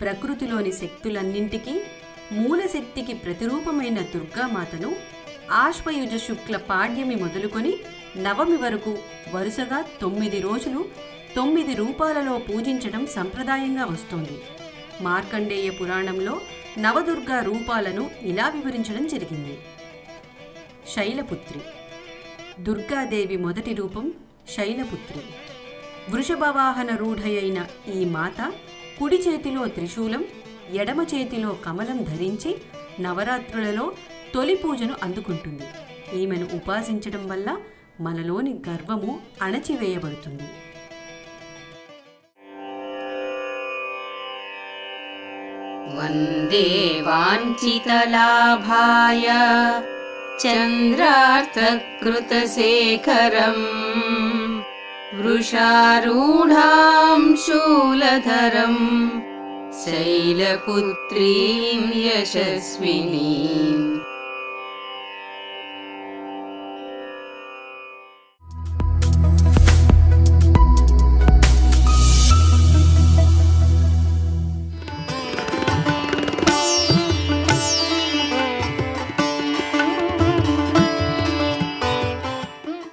ప్రకృతిలోని శక్తులన్నింటికీ మూలశక్తికి ప్రతిరూపమైన దుర్గామాతను ఆశ్వయుజ శుక్ల పాడ్యమి మొదలుకొని నవమి వరకు వరుసగా 9 రోజులు 9 రూపాలలో పూజించడం సంప్రదాయంగా వస్తోంది. మార్కండేయ పురాణంలో నవదుర్గా రూపాలను ఇలా వివరించడం జరిగింది. శైలపుత్రి. దుర్గాదేవి మొదటి రూపం శైలపుత్రి. వృషభవాహన రూఢయైన ఈ మాత కుడి చేతిలో త్రిశూలం, ఎడమ చేతిలో కమలం ధరించి నవరాత్రులలో తొలి పూజను అందుకుంటుంది. ఈమెను ఉపాసించడం వల్ల మనలోని గర్వము అణచివేయబడుతుంది. వందే వాంఛితలాభాయ చంద్రార్థకృతశేఖరం వృషారూఢాం శూలధరం శైలపుత్రీం యశస్వినీం